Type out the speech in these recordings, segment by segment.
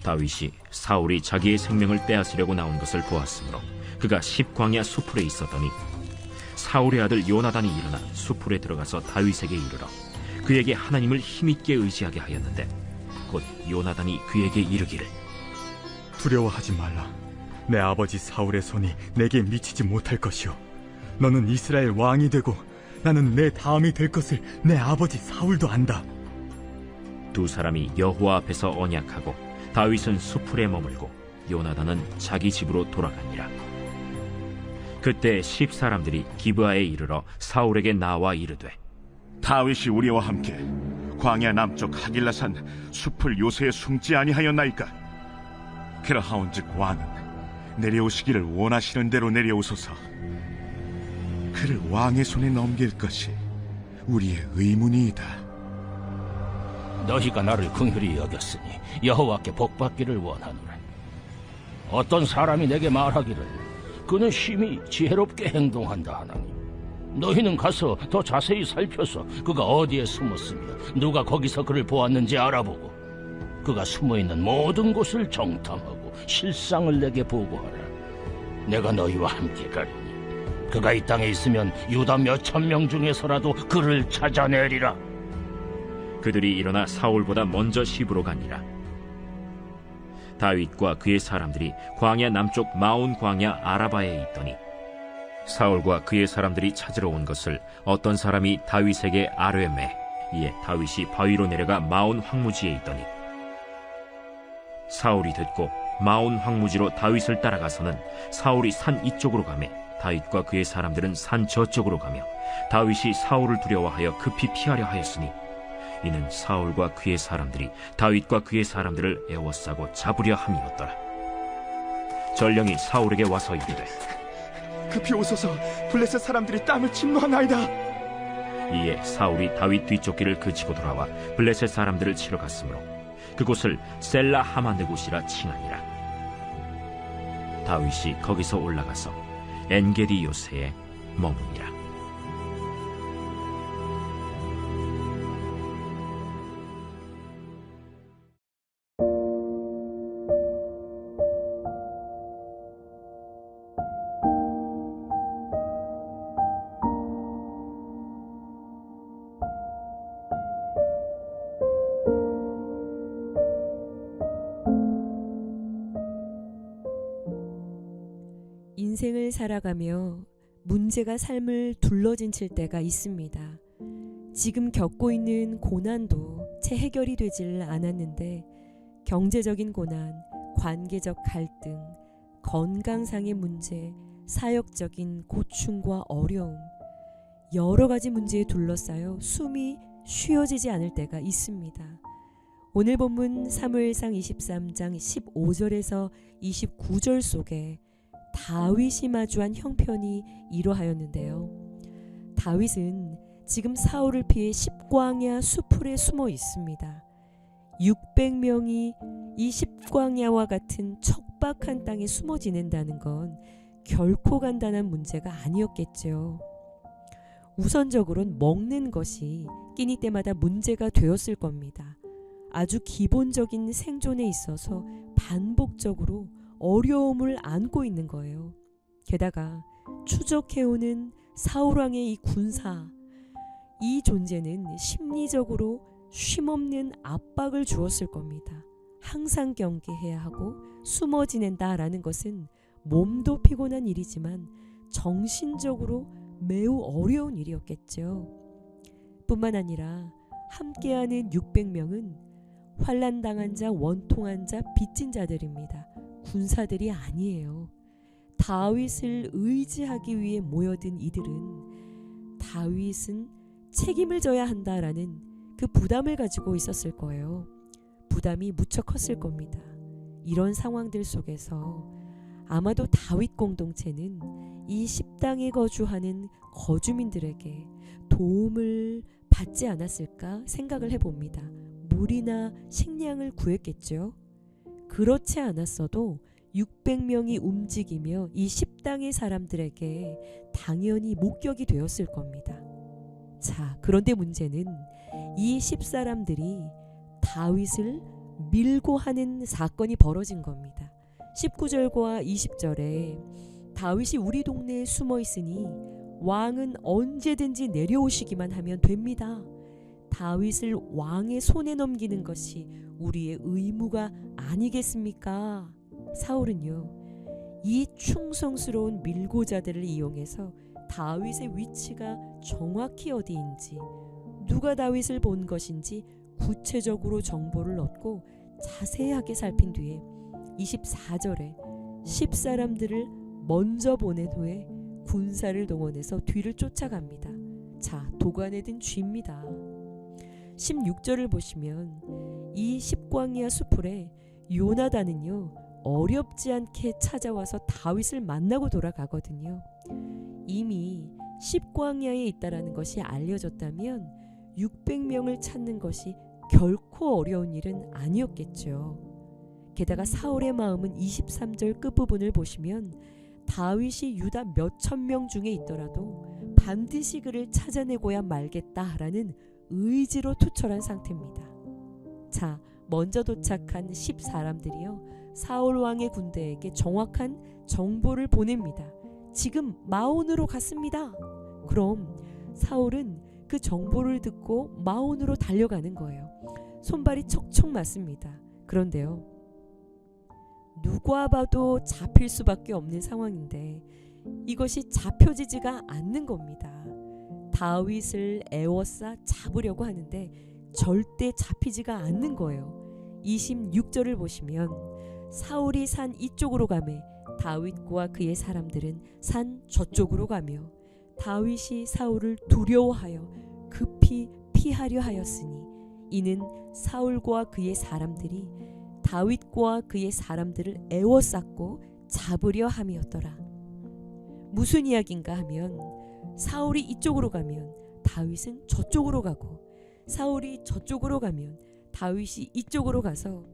다윗이 사울이 자기의 생명을 빼앗으려고 나온 것을 보았으므로 그가 십광야 수풀에 있었더니 사울의 아들 요나단이 일어나 수풀에 들어가서 다윗에게 이르러 그에게 하나님을 힘있게 의지하게 하였는데 곧 요나단이 그에게 이르기를 두려워하지 말라. 내 아버지 사울의 손이 내게 미치지 못할 것이요 너는 이스라엘 왕이 되고 나는 내 다음이 될 것을 내 아버지 사울도 안다. 두 사람이 여호와 앞에서 언약하고 다윗은 수풀에 머물고 요나단은 자기 집으로 돌아가니라. 그때 10사람들이 기브아에 이르러 사울에게 나와 이르되 다윗이 우리와 함께 광야 남쪽 하길라산 숲을 요새에 숨지 아니하였나이까? 그러하온즉 왕은 내려오시기를 원하시는 대로 내려오소서. 그를 왕의 손에 넘길 것이 우리의 의문이이다. 너희가 나를 긍휼히 여겼으니 여호와께 복받기를 원하노라. 어떤 사람이 내게 말하기를 그는 심히 지혜롭게 행동한다 하나니 너희는 가서 더 자세히 살펴서 그가 어디에 숨었으며 누가 거기서 그를 보았는지 알아보고 그가 숨어있는 모든 곳을 정탐하고 실상을 내게 보고하라. 내가 너희와 함께 가리니 그가 이 땅에 있으면 유다 몇천 명 중에서라도 그를 찾아내리라. 그들이 일어나 사울보다 먼저 시브로 가니라. 다윗과 그의 사람들이 광야 남쪽 마온 광야 아라바에 있더니 사울과 그의 사람들이 찾으러 온 것을 어떤 사람이 다윗에게 아뢰매. 이에 다윗이 바위로 내려가 마온 황무지에 있더니 사울이 듣고 마온 황무지로 다윗을 따라가서는 사울이 산 이쪽으로 가매 다윗과 그의 사람들은 산 저쪽으로 가며 다윗이 사울을 두려워하여 급히 피하려 하였으니 이는 사울과 그의 사람들이 다윗과 그의 사람들을 에워싸고 잡으려 함이었더라. 전령이 사울에게 와서 이르되 급히 오소서. 블레셋 사람들이 땅을 침노하나이다. 이에 사울이 다윗 뒤쫓기를 그치고 돌아와 블레셋 사람들을 치러 갔으므로 그곳을 셀라 하마느곳이라 칭하니라. 다윗이 거기서 올라가서 엔게디 요새에 머무니라. 인생을 살아가며 문제가 삶을 둘러진칠 때가 있습니다. 지금 겪고 있는 고난도 채 해결이 되질 않았는데 경제적인 고난, 관계적 갈등, 건강상의 문제, 사역적인 고충과 어려움, 여러 가지 문제에 둘러싸여 숨이 쉬어지지 않을 때가 있습니다. 오늘 본문 사무엘상 23장 15절에서 29절 속에 다윗이 마주한 형편이 이러하였는데요. 다윗은 지금 사울을 피해 십광야 수풀에 숨어 있습니다. 600명이 이 십광야와 같은 척박한 땅에 숨어 지낸다는 건 결코 간단한 문제가 아니었겠죠. 우선적으로는 먹는 것이 끼니 때마다 문제가 되었을 겁니다. 아주 기본적인 생존에 있어서 반복적으로 어려움을 안고 있는 거예요. 게다가 추적해오는 사울왕의 이 군사, 이 존재는 심리적으로 쉼없는 압박을 주었을 겁니다. 항상 경계해야 하고 숨어 지낸다라는 것은 몸도 피곤한 일이지만 정신적으로 매우 어려운 일이었겠죠. 뿐만 아니라 함께하는 600명은 환난당한 자, 원통한 자, 빚진 자들입니다. 군사들이 아니에요. 다윗을 의지하기 위해 모여든 이들은 다윗은 책임을 져야 한다라는 그 부담을 가지고 있었을 거예요. 부담이 무척 컸을 겁니다. 이런 상황들 속에서 아마도 다윗 공동체는 이 십당에 거주하는 거주민들에게 도움을 받지 않았을까 생각을 해봅니다. 물이나 식량을 구했겠죠. 그렇지 않았어도 600명이 움직이며 이 십당의 사람들에게 당연히 목격이 되었을 겁니다. 자, 그런데 문제는 이 10사람들이 다윗을 밀고 하는 사건이 벌어진 겁니다. 19절과 20절에 다윗이 우리 동네에 숨어 있으니 왕은 언제든지 내려오시기만 하면 됩니다. 다윗을 왕의 손에 넘기는 것이 우리의 의무가 아니겠습니까? 사울은요, 이 충성스러운 밀고자들을 이용해서 다윗의 위치가 정확히 어디인지, 누가 다윗을 본 것인지 구체적으로 정보를 얻고 자세하게 살핀 뒤에 24절에 10사람들을 먼저 보낸 후에 군사를 동원해서 뒤를 쫓아갑니다. 자, 도관에 든 쥐입니다. 16절을 보시면 이 십광야 수풀에 요나단은요, 어렵지 않게 찾아와서 다윗을 만나고 돌아가거든요. 이미 십광야에 있다라는 것이 알려졌다면 600명을 찾는 것이 결코 어려운 일은 아니었겠죠. 게다가 사울의 마음은 23절 끝부분을 보시면 다윗이 유다 몇천 명 중에 있더라도 반드시 그를 찾아내고야 말겠다라는 의지로 투철한 상태입니다. 자, 먼저 도착한 10사람들이요, 사울 왕의 군대에게 정확한 정보를 보냅니다. 지금 마온으로 갔습니다. 그럼 사울은 그 정보를 듣고 마온으로 달려가는 거예요. 손발이 척척 맞습니다. 그런데요, 누가 봐도 잡힐 수밖에 없는 상황인데 이것이 잡혀지지가 않는 겁니다. 다윗을 에워싸 잡으려고 하는데 절대 잡히지가 않는 거예요. 26절을 보시면 사울이 산 이쪽으로 가매 다윗과 그의 사람들은 산 저쪽으로 가며 다윗이 사울을 두려워하여 급히 피하려 하였으니 이는 사울과 그의 사람들이 다윗과 그의 사람들을 에워쌌고 잡으려 함이었더라. 무슨 이야기인가 하면 사울이 이쪽으로 가면 다윗은 저쪽으로 가고, 사울이 저쪽으로 가면 다윗이 이쪽으로 가서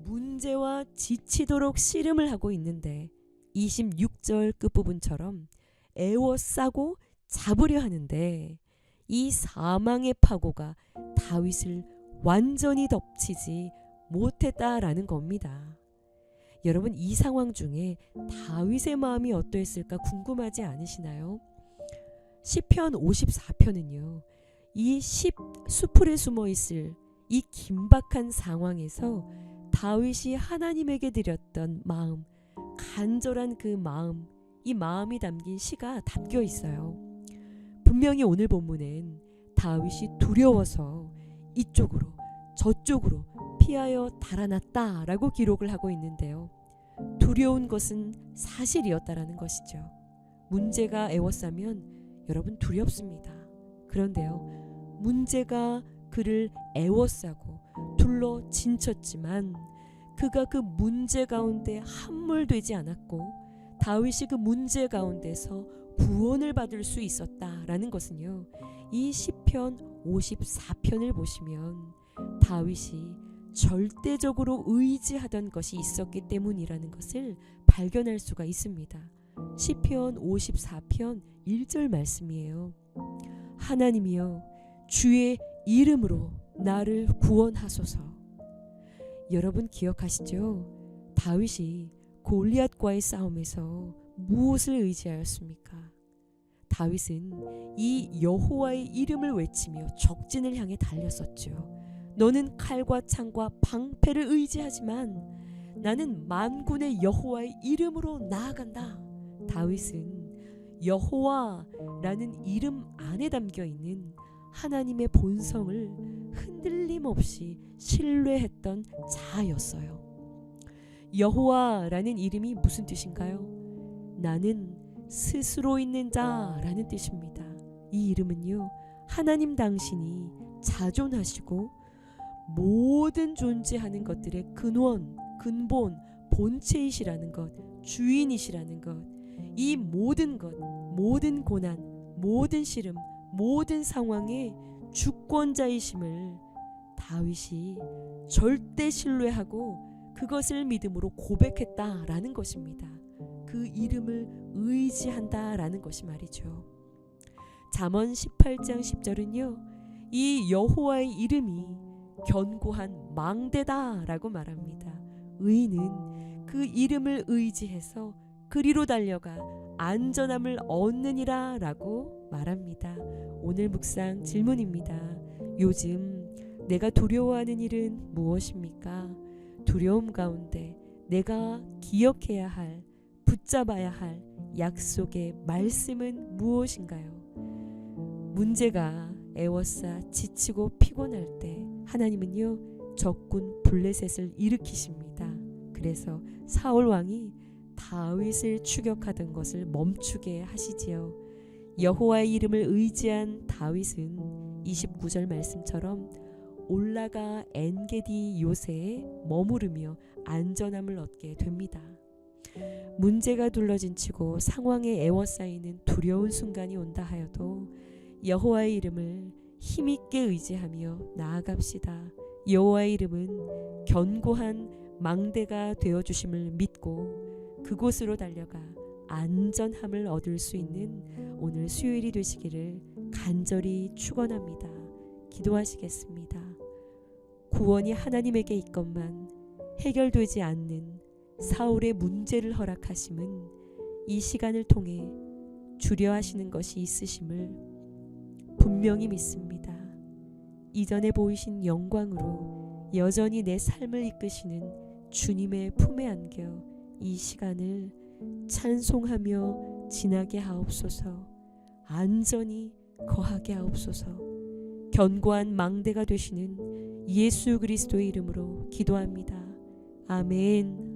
문제와 지치도록 씨름을 하고 있는데 26절 끝부분처럼 에워싸고 잡으려 하는데 이 사망의 파고가 다윗을 완전히 덮치지 못했다라는 겁니다. 여러분, 이 상황 중에 다윗의 마음이 어떠했을까 궁금하지 않으시나요? 시편 54편은요, 이 수풀에 숨어 있을 이 긴박한 상황에서 다윗이 하나님에게 드렸던 마음, 간절한 그 마음, 이 마음이 담긴 시가 담겨 있어요. 분명히 오늘 본문엔 다윗이 두려워서 이쪽으로 저쪽으로 피하여 달아났다라고 기록을 하고 있는데요. 두려운 것은 사실이었다라는 것이죠. 문제가 에워싸면 여러분 두렵습니다. 그런데요, 문제가 그를 에워싸고 둘러 진쳤지만 그가 그 문제 가운데 함몰되지 않았고 다윗이 그 문제 가운데서 구원을 받을 수 있었다라는 것은요, 이 시편 54편을 보시면 다윗이 절대적으로 의지하던 것이 있었기 때문이라는 것을 발견할 수가 있습니다. 시편 54편 1절 말씀이에요. 하나님이여, 주의 이름으로 나를 구원하소서. 여러분 기억하시죠? 다윗이 골리앗과의 싸움에서 무엇을 의지하였습니까? 다윗은 이 여호와의 이름을 외치며 적진을 향해 달렸었죠. 너는 칼과 창과 방패를 의지하지만 나는 만군의 여호와의 이름으로 나아간다. 다윗은 여호와라는 이름 안에 담겨있는 하나님의 본성을 흔들림 없이 신뢰했던 자였어요. 여호와라는 이름이 무슨 뜻인가요? 나는 스스로 있는 자라는 뜻입니다. 이 이름은요, 하나님 당신이 자존하시고 모든 존재하는 것들의 근원, 근본, 본체이시라는 것, 주인이시라는 것, 이 모든 것, 모든 고난, 모든 시름, 모든 상황의 주권자이심을 다윗이 절대 신뢰하고 그것을 믿음으로 고백했다라는 것입니다. 그 이름을 의지한다라는 것이 말이죠. 잠언 18장 10절은요, 이 여호와의 이름이 견고한 망대다라고 말합니다. 의인은 그 이름을 의지해서 그리로 달려가 안전함을 얻느니라 라고 말합니다. 오늘 묵상 질문입니다. 요즘 내가 두려워하는 일은 무엇입니까? 두려움 가운데 내가 기억해야 할, 붙잡아야 할 약속의 말씀은 무엇인가요? 문제가 애워싸 지치고 피곤할 때 하나님은요 적군 블레셋을 일으키십니다. 그래서 사울 왕이 다윗을 추격하던 것을 멈추게 하시지요. 여호와의 이름을 의지한 다윗은 29절 말씀처럼 올라가 엔게디 요새에 머무르며 안전함을 얻게 됩니다. 문제가 둘러진치고 상황에 애워싸이는 두려운 순간이 온다 하여도 여호와의 이름을 힘있게 의지하며 나아갑시다. 여호와의 이름은 견고한 망대가 되어주심을 믿고 그곳으로 달려가 안전함을 얻을 수 있는 오늘 수요일이 되시기를 간절히 축원합니다. 기도하시겠습니다. 구원이 하나님에게 있건만 해결되지 않는 사울의 문제를 허락하심은 이 시간을 통해 주려 하시는 것이 있으심을 분명히 믿습니다. 이전에 보이신 영광으로 여전히 내 삶을 이끄시는 주님의 품에 안겨 이 시간을 찬송하며 지나게 하옵소서. 안전히 거하게 하옵소서. 견고한 망대가 되시는 예수 그리스도의 이름으로 기도합니다. 아멘.